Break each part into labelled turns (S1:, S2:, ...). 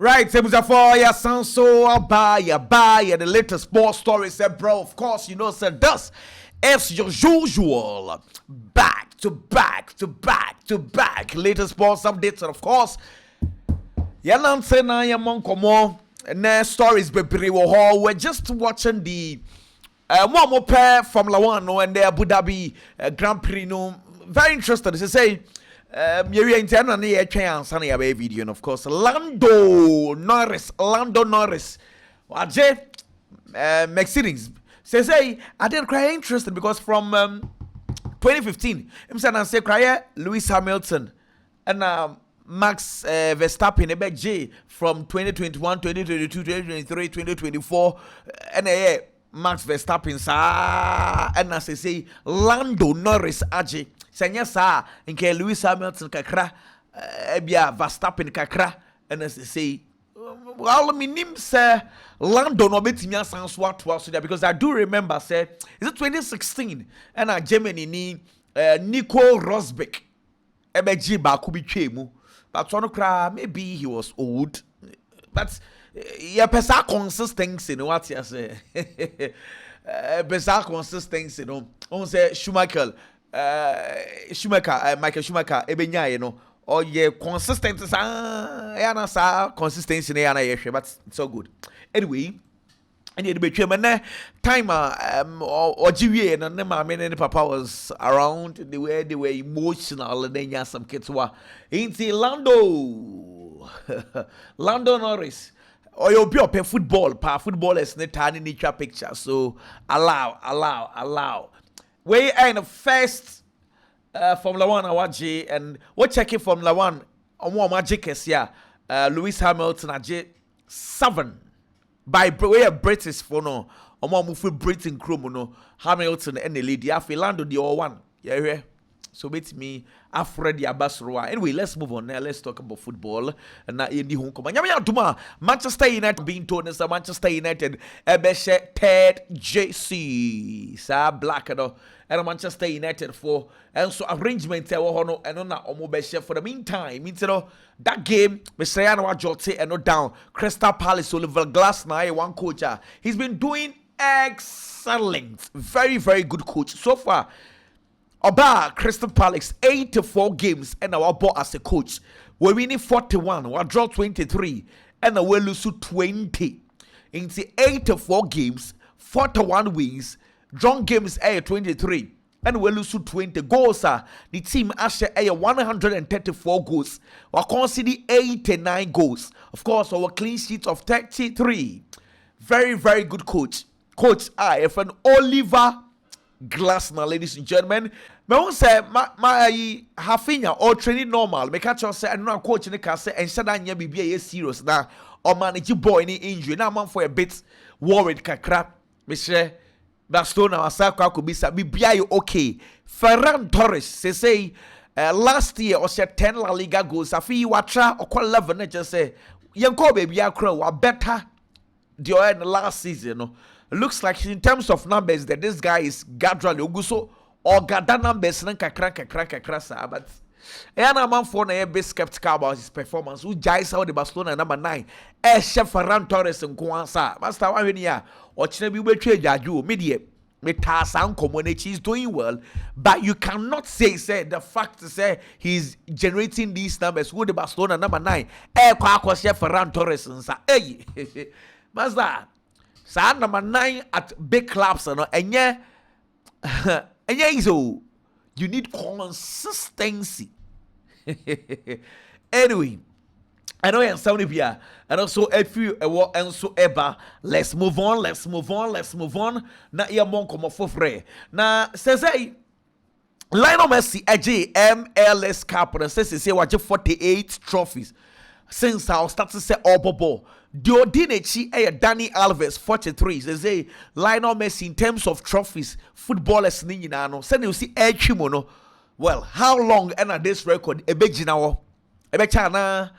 S1: Right, so ya sound so buy the latest sports story said, bro. Of course, you know, said thus as your usual, back to back to back to back latest sports updates, and of course, yanan say na yamon komo na stories bebre wo ho. We're just watching the more pair Formula 1 no, and the Abu Dhabi Grand Prix no. Very interested to say. You're intending on the chance video, and of course, Lando Norris. Ajay, Mercedes says, hey, I didn't cry interested because from 2015, I'm saying I say cry Lewis Hamilton and Max Verstappen a J from 2021, 2022, 2023, 2024, and Max Verstappen and as I say Lando Norris Ajay. Senya sa nke Lewis Hamilton kakra ebia Verstappen kakra and as they say well minim say Lando no betimi asan so ato so there because I do remember say is it 2016 and Germany ni Nico Rosberg ebeji ba ku bi twemu but one kra maybe he was old but yeah pesa consistency no what you say pesa consistency no on say Schumacher Michael Schumacher ebenya no or ye consistent sa consistency na yana yehwe but it's so good anyway and the between na time ojiwie na ma me ne papa was around the way they were emotional and then some kids were into Lando Norris or you be up footballers ne tani ni picture so allow we are in the first Formula 1 awaji and what checking Formula 1 on one magic here Lewis Hamilton aje 7 by way of British for no on one move Britain chrome no Hamilton and the lady afi Lando the all one yeah so with me Alfred Yabasroa. Anyway, let's move on now. Let's talk about football. And now in the home come. Manchester United being told us Manchester United ebeshe third JC. Sa black and Manchester United for and so arrangement no and na omobeshe for the meantime. Means that game Mr. Yano Jote and no down. Crystal Palace Oliver Glass na one coach. He's been doing excellent. Very, very good coach so far. Oba Crystal Palace 84 games and our ball as a coach. We're winning 41, we draw 23, and we lose 20. In the 84 games, 41 wins, drawn games 23, and we lose 20 goals. The team actually 134 goals. We conceded 89 goals. Of course, our clean sheet of 33. Very, very good coach. Coach FN Oliver Glasner, ladies and gentlemen. Me won say my Hafinya or training normal. Me catch us say I know coach in the case and said anya bibia serious na or manage boy any injury. Now man for a bit worried kakra. Me say Barcelona asaka could be bibia you okay. Ferran Torres say last year or say 10 La Liga goals. Afi watra or 11 just say yanko baby akra wa better the last season no. Looks like in terms of numbers that this guy is gradually oguso or gada numbers kakra sa but na man for na be skeptical about his performance who jais out the Barcelona number 9 chef Ferran Torres nko sa master one here or chine bi betwe jaju media me ta san community is doing well but you cannot say the fact say he's generating these numbers who the Barcelona number 9 kwa chef Ferran Torres nsa master sa number 9 at big clubs no enye so you need consistency. Anyway, I know you're sounding here, and also if you and so ever, let's move on. Na iya mon komo fofre. Na says hey, Lionel Messi AJ MLS Cup and says say watch 48 trophies since I started to say Bobo. Diodinechi Danny Alves 43 says Lionel Messi in terms of trophies footballers ni nyina no say you see etwimo no well how long and this record ebegina na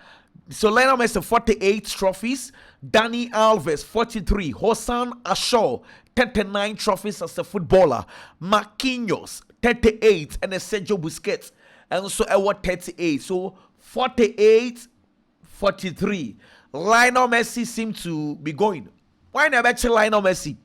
S1: so Lionel Messi 48 trophies, Danny Alves 43, Hossan Ashaw 39 trophies as a footballer, Marquinhos 38 and Sergio Busquets and so 38 so 48 43 Lionel Messi seems to be going. Why never tell Lionel Messi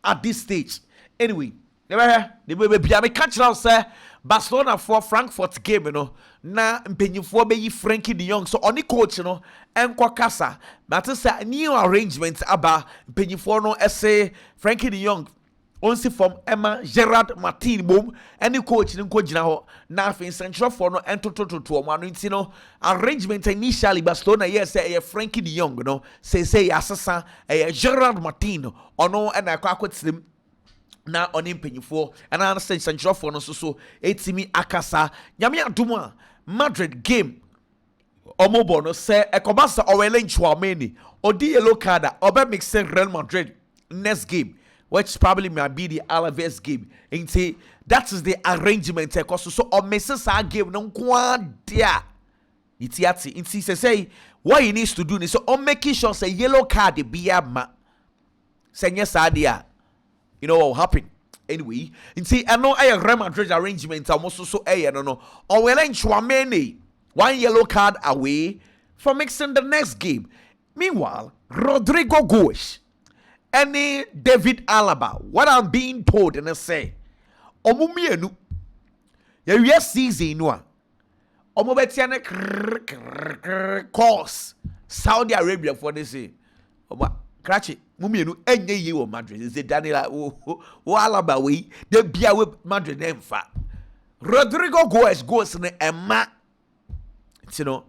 S1: at this stage? Anyway, the baby I catch now say Barcelona for Frankfurt game, you know. Na mpenyifo be yi Frankie de Jong so oni coach no enko kasa but say new arrangement aba mpenyifo no say Frankie de Jong onsi from Emma Gerard Martin bom any coach nko gina ho na afin central for no entotototo o manu nti no arrangement initially Barcelona yes say Frankie de Jong no say asasa Gerard Martin ono na akwakotim na oni mpenyifo and I understand central for no so etimi akasa nyame adom a Madrid game omobo no say ekobasa owele nchwameni odi yellow card obe mix Real Madrid next game which probably might be the Alaves game and say that is the arrangement so o messes our game no kwa dia itiati inti say what he needs to do is so on making sure say yellow card be a ma say yes idea you know what will happen anyway inti I know a Real Madrid arrangement almost so no or well nchwameni one yellow card away for mixing the next game. Meanwhile Rodrigo Goes any David Alaba, what I'm being told and I say, Omumienu, yes, season no, Omobetiane course Saudi Arabia for this. Cratchy, Mumienu, any you Madrid is it Daniela Alaba we, the beer with Madrid name fa. Rodrigo goes in a ma, you know,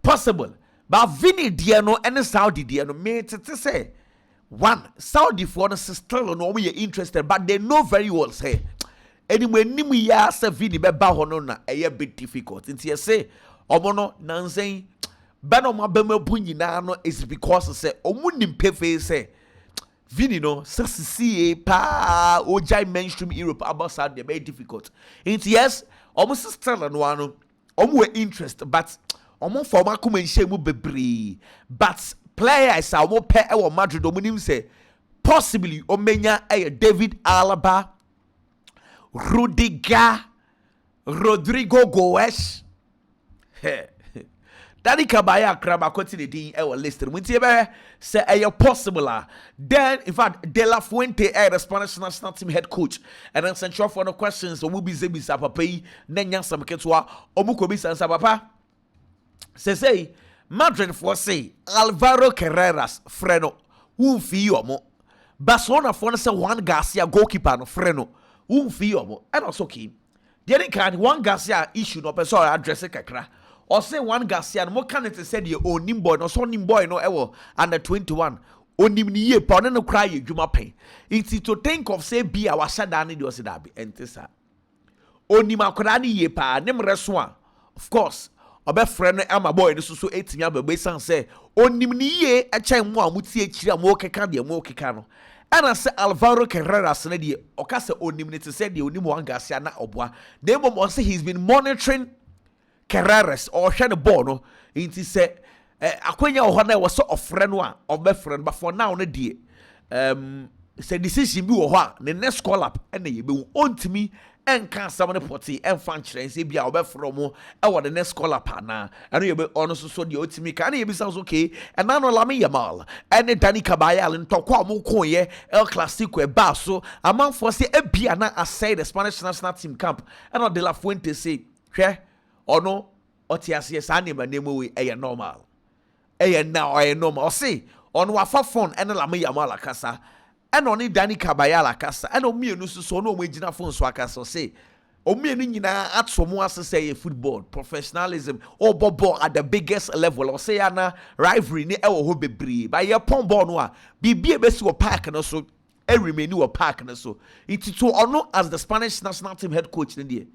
S1: possible, but Vini Diano and Saudi Diano made to say. One, Saudi for the still no we are interested, but they know very well say. Anyway, nimu ya se vini be ba hono na a bit difficult. Inti ya say, omono nanzeng bano mabeme bunyi na no is because say omunim pefe say vini no sisi pa ojai mainstream Europe about Saudi very difficult. Inti yes, almost still no ano omu interest, but omo for makuma nshemu bebre, but players are more pair or Madrid dominim say possibly omenya David Alaba, Rudiger, Rodrigo Goes. Daddy Kabaya Kraba continue the our list. When say possible. Then in fact De La Fuente the Spanish national team head coach and then central for no questions so will be Zebisa Papai, Nenya Samketwa, Omukobi Sansa Papa. Say Madrid for say Alvaro Carreras freno umfi yomo Barcelona for say Juan Garcia goalkeeper no freno umfi yomo and also key the kind Juan Garcia issue no person address kakra or say Juan Garcia no can it said your own boy no so boy no ever under 21 onim ni ye pa no cry adwuma pen it's to think of say be our shadani do say that be entesa onim akora ni ye pa nem reso of course obe friend ama boy no so etimi abegbe san say onim ni ye e chen mu amuti akiri am okeka de mu okeka no ana say Alvaro Carreras na de oka say onim ni te say de onim wan gasia na oboa dem mo say he's been monitoring Carreras or hwe the ball no inti say akwanya ho na was so friend no a obe friend but for now no de say decision bi wo ho a the next call up na ye be ontimi enka samane poti enfan kyerɛ nse bia obɛfrɔ mo ɛwɔ the next call up na ɛno yɛ be ɔno so de otimi ka na yɛ bi sounds okay and now no Lamine Yamal ɛne Dani Caballal ntɔkɔ a mo koyɛ El Clasico ɛba so amanfo se ebia na asɛe the Spanish national team camp ɛna De La Fuente say hwɛ ɔno ɔte ase saa nneɛma nneɛma we ɛyɛ normal ɛyɛ na ɔyɛ normal ɔse ɔno wafa phone ɛne Lamine Yamal akasa and only Dani Caballal akasa and omienu so no we gina phone so akasa say omienu nyina atso mo ase say football professionalism or bobo at the biggest level or say na rivalry ni e wo ho bebre ba ye pon ball no a bibie be si wo park no so e remain wo park no so it to ono as the Spanish national team head coach ni dey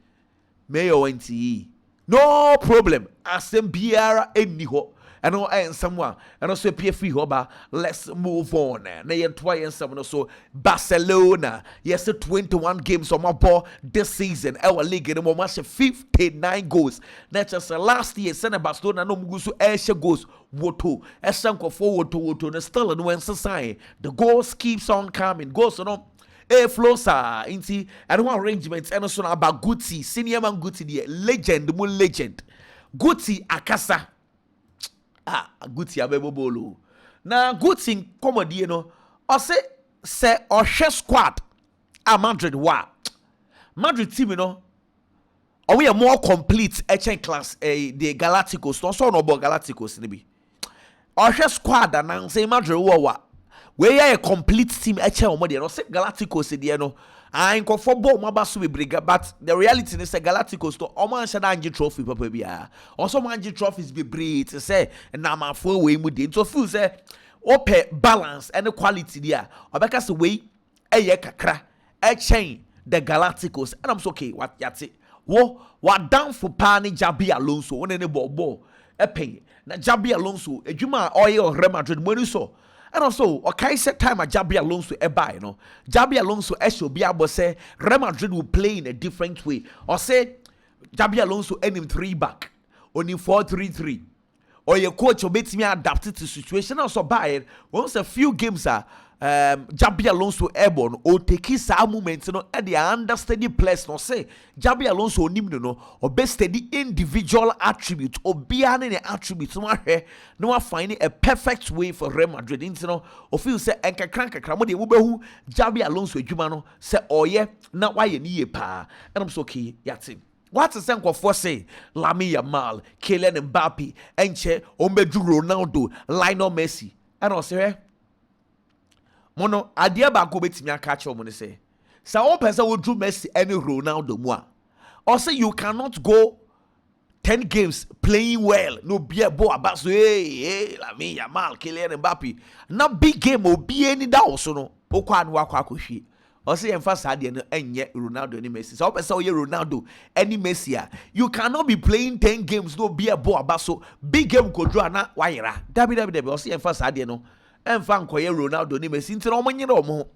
S1: mayor nti no problem asem biara eni ho and no and someone and also pay free hoba let's move on na yen twa yen some so Barcelona yes 21 games on my ball this season our league in mo 59 goals not just last year send Barcelona no mugu so air goals woto esanko forward to no still no when sign the goals keeps on coming goals no flosa inti and one arrangements and also about Guti senior man Guti the legend mo legend Guti akasa Guti abebo bolo. Na Guti comedy no. I say or share squad a Madrid Madrid team we are more complete HN class the Galacticos no Galacticos nibi. Or share squad and say Madrid we are a complete team HN omodi no say Galacticos di no. I go for ball mabasu we briga, but the reality is Galacticos to oman shada anji trophy papa bia. Also manji trophies be breed to say na ma fo we mu dey. So feel say ope balance and quality there. Obeka say we kakra chain the Galacticos and I'm so okay what yati. What down for pani Jabi Alonso one any ball pay na Jabi Alonso ejuma oil Real Madrid money so. And also, okay, set time at Jabi Alonso buy, Jabi Alonso be able say Real Madrid will play in a different way. Or say Jabi Alonso him 3 back, only 4-3-3. Or your coach will make me adapted to situation. Also buy it once a few games are Jabi Alonso airborne or take his moments at the understudy place no say Jabi Alonso or best steady individual attribute or beyond any attributes no finding a perfect way for Real Madrid or feel say enka cranka kramode wubehu Jabi Alonso adwuma say oye na why ye pa and I'm so okay yati. What's the sense of say Lamine Yamal, Kylian Mbappe, Enche, Omedu Ronaldo, Lionel Messi, and I say mono adia ba ko betimi aka che omo say one person will do Messi any Ronaldo moi or say you cannot go 10 games playing well no be a bo about so hey Lamine Yamal Kylian Mbappe na big game obi any da also no okwa anu akwa akohwie or say emphasize ade no enye Ronaldo any Messi so one person you Ronaldo any Messi you cannot be playing 10 games no be a bo about so big game ko do ana wayera dabi or say emphasize ade no Enfa nkoye Ronaldo ni Messi nti no monyere omo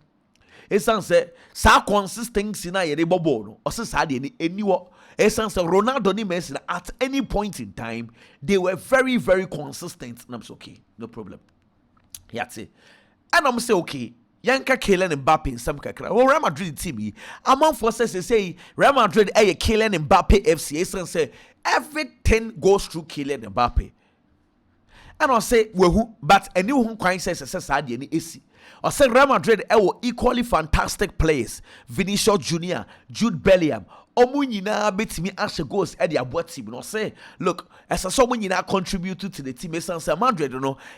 S1: esan se sa consistency na yede bobo no ose sa de ni eniwo esan se Ronaldo ni Messi at any point in time they were very very consistent and I'm so okay no problem yati and I'm say okay yanka Kylian Mbappe some kakra Real Madrid team among forces say Real Madrid Kylian Mbappe FC esan se everything goes through Kylian Mbappe. And I say wehu but a new home coin says sadie ni esi. I say Real Madrid equally fantastic players. Vinicius Jr, Jude Bellingham. Omu nyina betimi ashe goals e de abo team. No say look, as someone nyina contribute to the team say Madrid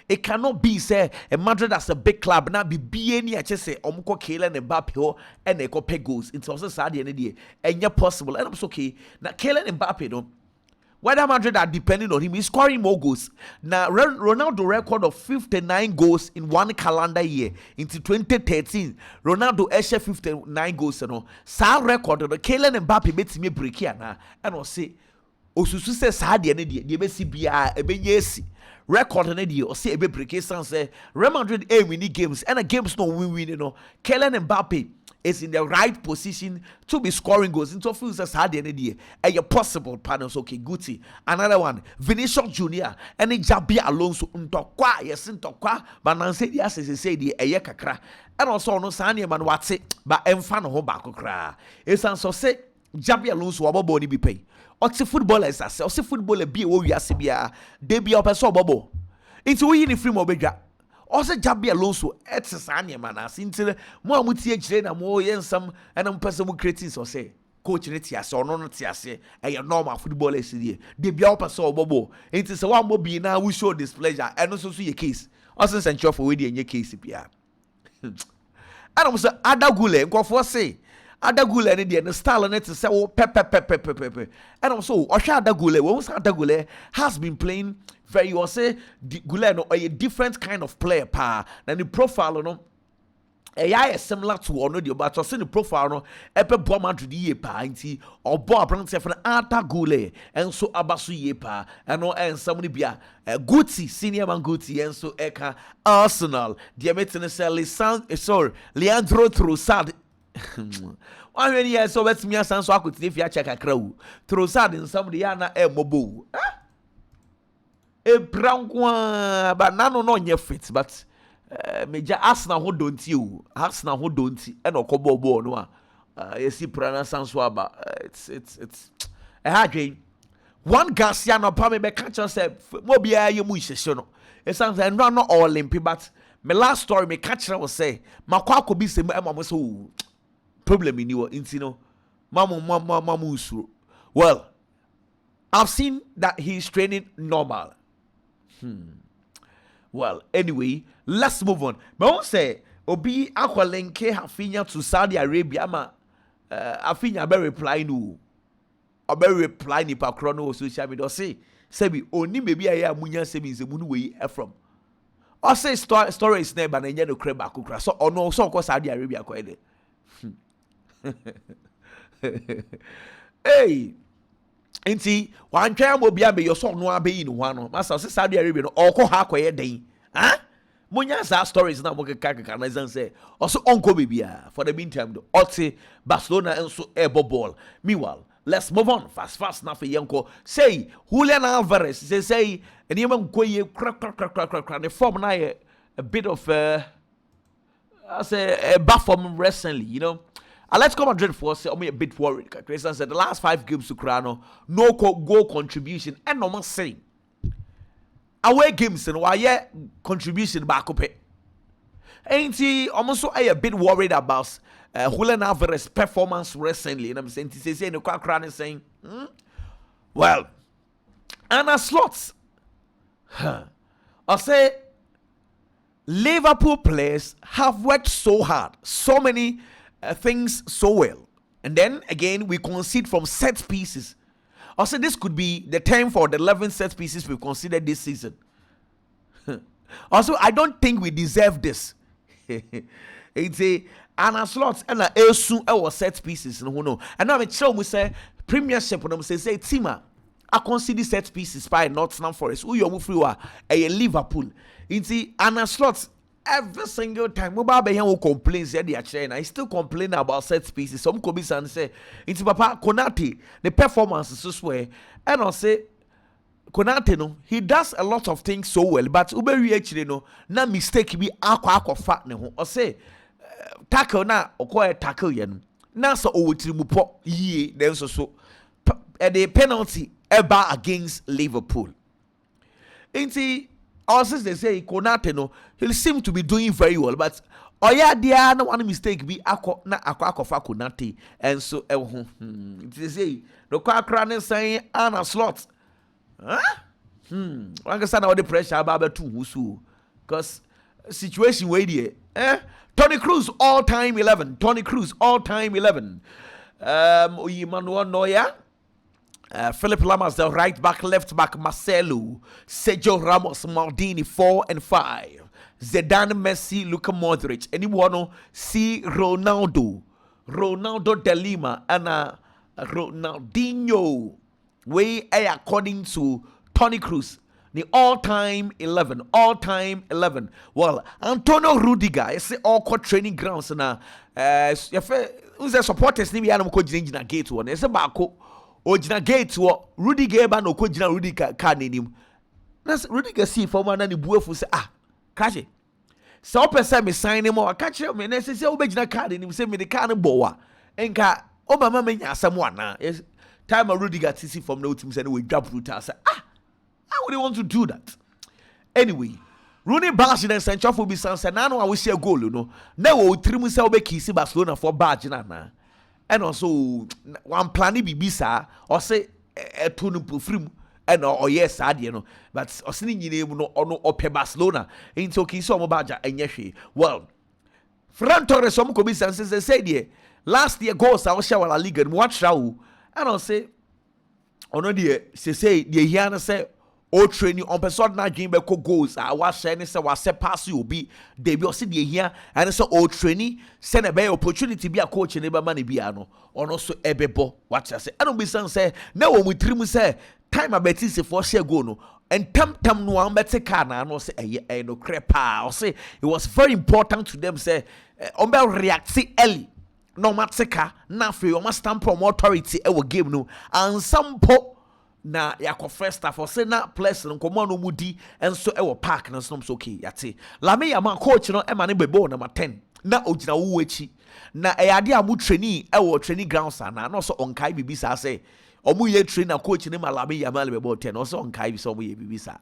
S1: it cannot be say a Madrid as a big club na be any say omuko Kylian Mbappe ho and e go pay goals. It's also sadie ni dey. Enya possible. And I'm so okay. Na Kylian Mbappe whether Madrid are depending on him, he's scoring more goals. Now, Ronaldo record of 59 goals in one calendar year into 2013. Ronaldo eshe 59 goals. Sa record the Kylian Mbappe makes me break here now. And I'll say, Osusu says, Sadi and the BCBI, a Benyesi. Record an idiot or say a break say Real Madrid winning games and a game's no win. Kylian Mbappe is in the right position to be scoring goals. Into feels as hard an idea. And your possible partners, okay, Guti. Another one, Vinicius Jr and Jabi Alonso Ntokwa, yes, Ntokwa, but Nancy, yes, as say the Ayakakra. And also no Sanya man what's it, but Mfano Hobakokra. It's also say Jabi Alonso Waboni be pay. Oti footballers as say footballer be wo wiase bia de bia opeso bobo into we ni free mo bedwa o say Jabi Alonso etsa anya manase ntire mo amutie gire na mo yensam na mpese mo creating so say coach ne tiase ono no tiase e normal footballers de bia opeso bobo into say one mo bi na we show displeasure eno so ye case o say central for we de enye case bia and mo say adagule nkofo say Adagule and the style and to say oh pepe and also Osha Adagule once Adagule has been playing very well say Gule a different kind of player pa and the profile no is similar to one of the but also the profile no epe bomber to the year pa inti or bo abranteɛ for Adagule and so abasu ye pa and no and somebody be a Guti senior man Guti and so eka Arsenal the meeting say Leandro Trossard one year so let's me asan so akoti if ya check akra wu Trossard in somebody ya na mobo e brankwa but nano no nye fit but meja Arsenal ho don't you Arsenal ho don't e no kobo bo no a yesi prana san so aba it's a hard game one Garcia no pa me be catch us say mo bia ye mu hyehyɛ no it sounds like no all limpy but my last story me catch was say makwa akobi sem e mamo so problem ni wo inti no mamu usuro. Well, I've seen that he's training normal. Well, anyway, let's move on. But I won't say obi akwalenke hafinya to Saudi Arabia ma afinya be reply no. Obe reply ni pa krono social media say bi oni bebi aya munya se bi nzemu no we from. O say story is never na nya no kre ba kokra. So ono so ko Saudi Arabia ko ede. Hey, inti wan twa mo bia be yo so no abeyi no no. Master say Saudi Arabia no okọ ha koye den. Huh? Munya sa stories na mo keka na zan say also onko bebia for the meantime do. Ote Barcelona enso ebo ball. Meanwhile, let's move on fast na for yenko. Say Julian Alvarez say enema nkoye crack the form na a bit of I say a bafflement recently, you know. Let's come Madrid for say I'm a bit worried. Christian said the last 5 games to Crano, no goal contribution and no more saying. Away games and why contribution back up. Ain't he almost a bit worried about Julian Alvarez performance recently? And I'm saying to say the crowd is saying, well, Anna Slots. I say Liverpool players have worked so hard, so many things so well, and then again we concede from set pieces. Also, this could be the time for the 11 set pieces we've considered this season. Also, I don't think we deserve this. It's a Anna Slots and a Elsu our set pieces. No, and now I'm sure we say Premiership. When I'm say Tima, I consider set pieces by Nottingham Forest. Who you move through a Liverpool. It's a Anna Slots. Every single time, Mobile will complain, said the chain. I still complain about set pieces. Some could be say, it's Papa Konate, the performance is so swear. And I'll say, Konate, no, he does a lot of things so well, but Uber actually, no, no mistake be aqua fat, no, or say, tackle na, or quiet tackle yen. Nasa over to Mupo, ye, then so, the penalty ever against Liverpool. Ain't he? Also, they say Konate no, he seem to be doing very well, but dear, no one mistake be ako fa Konate, and so they say the Kwakran is saying Anna Slot. Huh? One can stand all the pressure about two who's because situation where Toni Kroos all-time 11. Toni Kroos all-time 11. Manuel Neuer. Philip Lamas, the right back, left back, Marcelo, Sergio Ramos, Maldini, 4 and 5. Zidane, Messi, Luka Modric. Anyone see Ronaldo De Lima, and Ronaldinho. Way according to Toni Kroos, the all-time 11. Well, Antonio Rudiger, I say all court training grounds na. Who's the supporters? Ni biya na mko jina gate one. I say bako. Ojina gate wo Rudiger ba no ko jina Rudiger ka nenim. Na Rudiger see former na ni buefu say kaje. Se o pese me sign him o ka kire me na say o be jina ka nenim say me the car no bo wa. Enka o mama me nya asem wana. Time a Rudiger see from no team say we drop brutal say how would they want to do that? Anyway, Rooney Barca and Sancho for be san na no I will see a goal no. Na wo trim say we kisi Barcelona for badge na. And also one plan bisa or say a tune free and or yes ade no but osini nyine no ono ope Barcelona into okay so mo badge enye well Ferran Torres some ko bisa say there last year goals I was share La Liga mo watch raw and I say ono there say the here na say o training on person na dream be ko goals I was share say was say pass you be dey be o see the here and say o training send a be opportunity be a coach ne be man be ano ono so ebebo what I say I don't be say na wo mutrim say time abeti se for share go no and tam no am beti car na no say eh no crepa or say it was very important to them say on be react early no matter na free o must stamp from authority e game no and some po na yakọ first half or say na players no komo no mudi enso e wo park no so okay yate Lame Yamal coach no e ma ne bebo number 10 na ogina wo echi na e ade amu trainee e wo training grounds na no so onkai bibi sa say omu ye trainer coach ni Lami Yamal be about 10 also on kai bi so ye bibi sa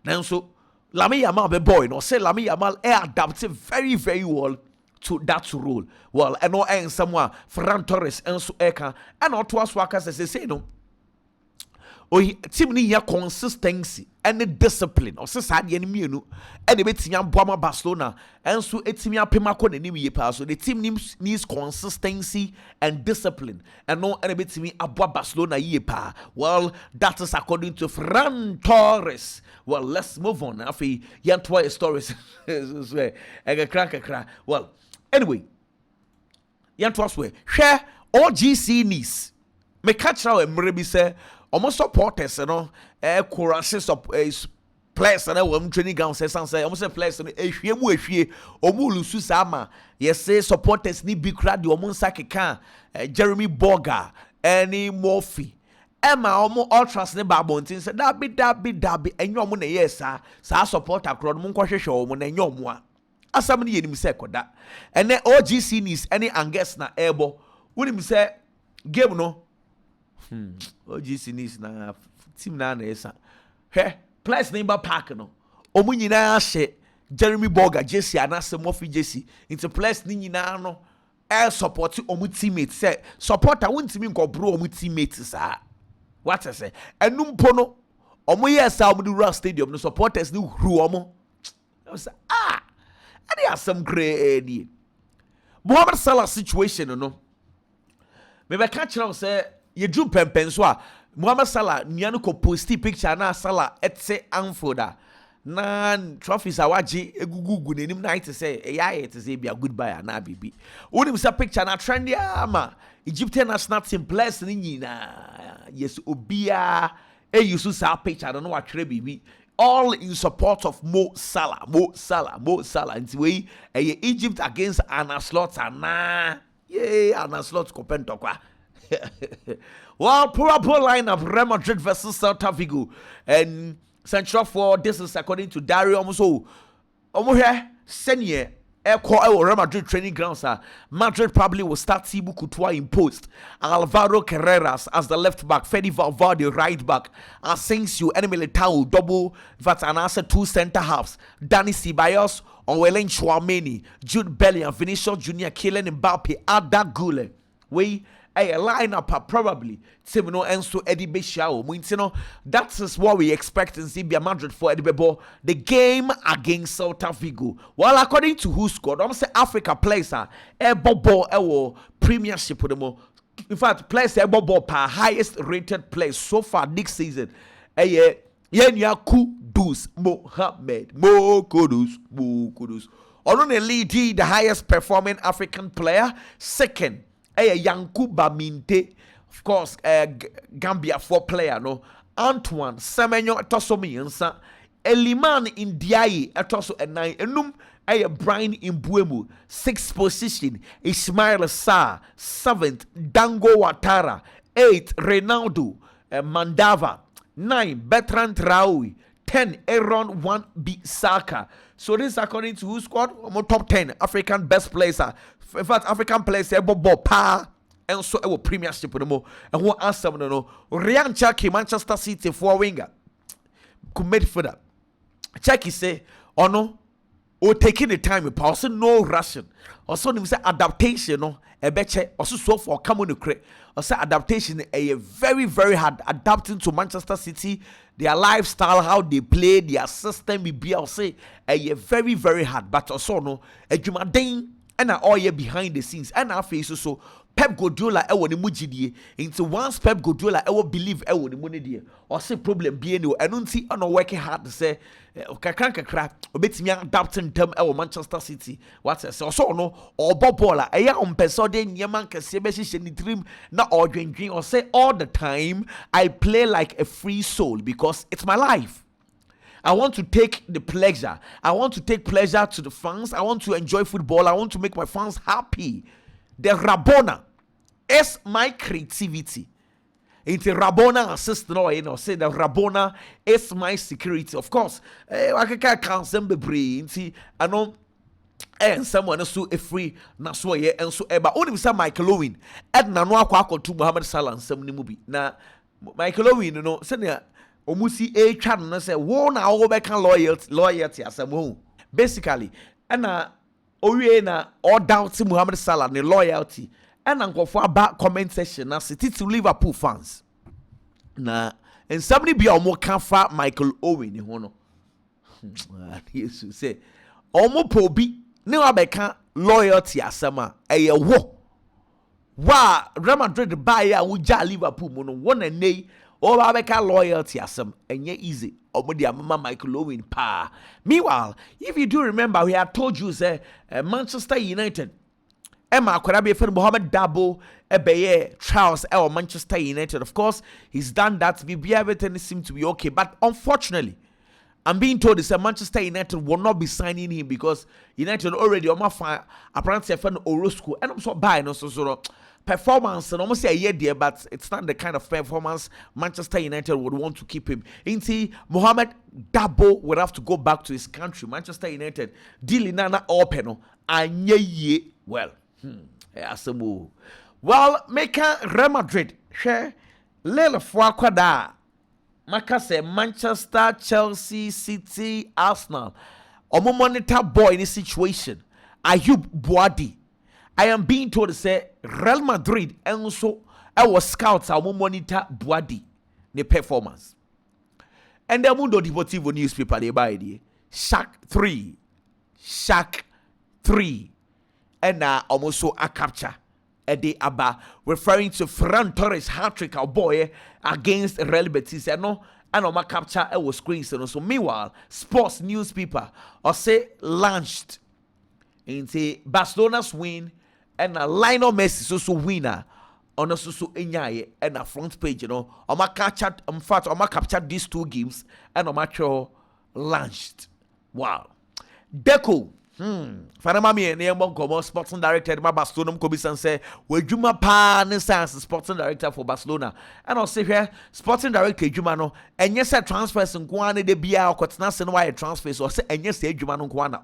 S1: nanso Lami Yamal be boy no say Lami Yamal adapted very very well to that role. Well, and no and someone Ferran Torres and so eka and not to us workers as they say no. O team ni ya consistency and the discipline. O se sa de enemy no and the betia boama Barcelona and so etimi apema ko n'anim ye pa so the team needs consistency and discipline and no and the betimi aboa Barcelona ye pa. Well, that is according to Ferran Torres. Well, let's move on. Afi yantwa stories. Well, anyway, yantwa swe share OGC Nice. Me catch now mrebi say almost supporters no choruses of players na we training ground say almost players no ehwie mu ehwie omu lusu sama yes say supporters ni bi kra de omu nsakeka Jeremy Boga any Murphy Emma omu ultras ne ba bontin say dabi enyo omu na yes sa supporter kro mu nkohwehwe omu na enyo omu a asam ne yenim say koda ene OGC Nice any Angus na ebo wonim say game no OGC Nice na team na esa players name park no omu nyina hye Jeremy Boga Jesse anase Murphy Jesse into players ni nyina no support omu teammates say supporter wontimi nkobro omu teammates sa what I say enumpo no omu yesa omu du stadium no supporters ni huru omu say and there some great Mohamed Salah situation no me be catch now say you do pempen so a Mohamed Salah nyano ko posti picture na Salah etse Anfield na trophies awaji egugugu nenim na it say it say be a goodbye na bibi onim say picture na trend ama Egyptian national team players ni nyina yes obia use sa picture no wa twere bibi all in support of Mo Salah nti we Egypt against Anaslot na Anaslot kopento kwa. Well, probable lineup Real Madrid versus Celta Vigo and central for this is according to Dario Omuso. Omuhe senior Real Madrid training grounds. Madrid probably will start Thibaut Courtois in post, Alvaro Carreras as the left back, Fede Valverde right back, Asensio and Militao double. That's an answer two center halves. Dani Ceballos, Onwelen Chouameni, Jude Bellingham, Vinicius Jr, Kylian Mbappe, Arda Güler. We a lineup probably Timino and so Eddie Beshao. That is what we expect in Zambia Madrid for Eddie Bebo. The game against Celta Vigo. Well, according to who scored, I'm say Africa plays a ball premiership with them. In fact, plays a ball per highest rated play so far this season. Kudus Mohammed Kudus. Only lead the highest performing African player. Second. Yankuba Minte, of course, Gambia 4 player, no. Antoine Semenyo Tosomiansa, Eliman Indiaye, Atoso and 9, Enum, Brian Imbuemu, 6th position, Ismail Sarr, 7th, Dango Ouattara, 8th, Ronaldo, Mandava, 9, Bertrand Traoré, 10, Aaron 1 Bissaka. So this is according to who squad? Top 10 African best players. In fact, African players say ball pa and so a premiership with them. And who answer no Ryan Cheki Manchester City for winger. Could made for that. Cheki say, oh no, or taking the time with also no rushing. Also, they say adaptation, no, a better also so for come on the crate. Also, adaptation a very, very hard adapting to Manchester City, their lifestyle, how they play, their system, be I'll say a very, very hard, but also no, a Jumadane and all year behind the scenes, and our face so Pep Guardiola ewo ne mujidie into once Pep Guardiola ewo believe ewo ne money or say problem be no eno nti ono working hard to say kakra obetimi adapting them ewo Manchester City what say so no or bobola eya ompese de nyeman kese be hye ni dream na odwendwen or say all the time I play like a free soul because it's my life. I want to take the pleasure. I want to take pleasure to the fans. I want to enjoy football. I want to make my fans happy. The Rabona is my creativity. It's a Rabona assistant, say the Rabona is my security. Of course, I can't send the brain. I know, and someone is so free, not so and so. But only Michael Owen, Edna no to Mohamed Salah and some movie. Now, Michael Owen no senior omusi e twa no say wo na wo be kan loyalty asem basically na owie na all doubt Mohamed Salah ne loyalty and nkofo aba comment section na city to Liverpool fans na and somebody be omo kan fa Michael Owen ne ho no Jesus say omo po bi ne wa be kan loyalty asem a eye wa Real Madrid buy ya wuja Liverpool mo no wona nei o ba be kan loyalty asem enye easy omo dia mama Michael Owen pa. Meanwhile, if you do remember, we had told you say Manchester United Emma akwara be friend Mohamed Dabo ebeye Charles Manchester United. Of course, he's done that. Everything seems to be okay, but unfortunately, I'm being told that Manchester United will not be signing him because United already on my fire apparently friend Orozco and I'm so buying so performance and almost a year there, but it's not the kind of performance Manchester United would want to keep him. Inti Mohamed Dabo would have to go back to his country. Manchester United dealing nana open anye well. Well, make Real Madrid share Lele Fuakwada. Maka say Manchester, Chelsea, City, Arsenal. Omo monitor boy in this situation. Ayub Boadi. I am being told to say Real Madrid and also our scouts are monitor Boadi the performance. And the Mundo Deportivo newspaper they buy the Shaq 3 and almost so a capture a day aba referring to Ferran Torres hat-trick our boy against Real Betis and no and on my capture it was screen so meanwhile sports newspaper or say launched into Barcelona's win and a Lionel Messi so winner on a so enyaye and a front page on my capture in fact on my capture these two games and on my show launched. Wow. Deco Fanama me and Yamon sporting director my Barcelona Kobisan say we Juma pa ne science sporting director for Barcelona and I'll say here sporting director Jumano and yes transfers in Kwane de Bia or Kotnas why transfers or say and yes Jumano Kwana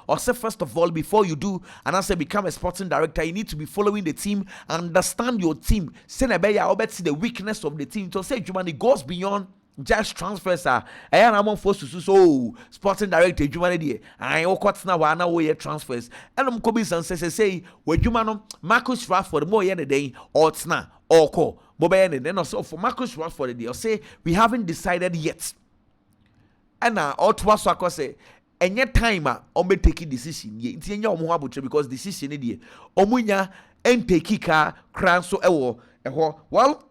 S1: or say first of all before you do and I say become a sporting director you need to be following the team, understand your team, send a beya or see the weakness of the team to say Jumani goes beyond just transfers I am among forced to so sporting director Jumani I okot na wa na we transfers and Kobisan say we Jumano Marcus Rashford more yen day or tsna or ko bobe then also for Marcus Rashford the say we haven't decided yet and now all twas so say enye time on be taking decision ye nti enya omo abutre because decision e die omunya entake ka kran so ewo well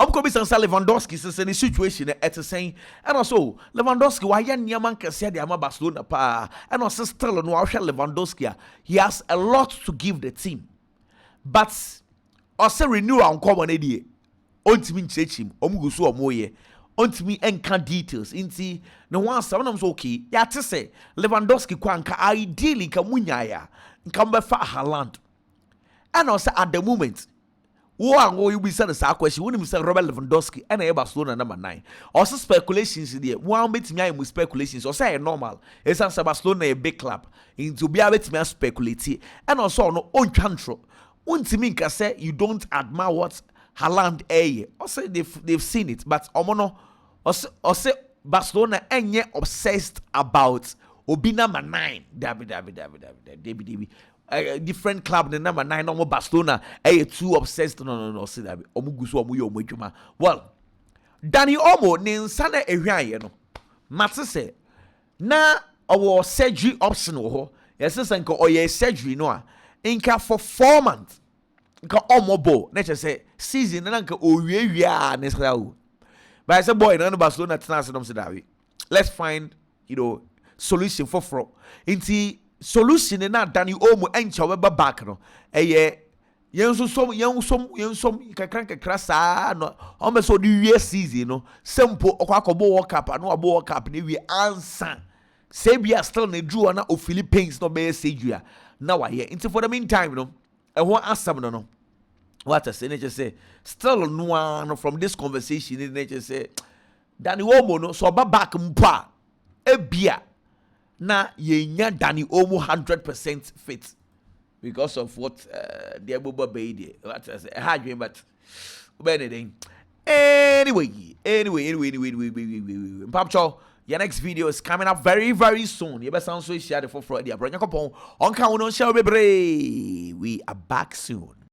S1: I'm going to be Lewandowski since any situation at the same, and also Lewandowski. Why Yaman can say the Barcelona pa, and also still no Lewandowski. He has a lot to give the team, but also renew on common idea. Ultimate chechim, omugusu omoye. Ultimate enka details. Inti no one someone's okay. Ya to say Lewandowski kwanka ideally kamunyaya, nkambefa Haaland, and also at the moment. Who you be said a question? Wouldn't say Robert Lewandowski and a Barcelona number 9. Also speculations in there. One bit me with speculations. Or say normal. It's as Barcelona a big club. Into be able to speculate. And also no own control. One to me can say you don't admire what Haaland a. Or say they've seen it, but omono or say Barcelona ain't obsessed about Obi number 9. David. Different club the number 9 no Barcelona too obsessed no say that omugusu omuyo omudwuma. Well Dani Omo ne nsana ehwan no mate say na owo surgery option wo ho yesese nka oye surgery no a nka for 4 months nka omobo na che say season na nka owie a ne sra o but I say boy na Barcelona tena no say that way let's find solution for inti solution na Dani Omo encha we ba back no yensom kakra saa no o me so the year season no simple okwakobo World Cup no abo World Cup ne we answer say bia still na drew na o Philippines no be say na wa here into for the meantime no e ho asam no what I say just say still no from this conversation ne just say Dani Omo no so ba back mpa e bia na yenya Dani Omo 100% fit because of what the Abuba Baby what I say hard but anything Anyway. Mpapcho, your next video is coming up very, very soon. You better sound so share the for Friday. We are back soon.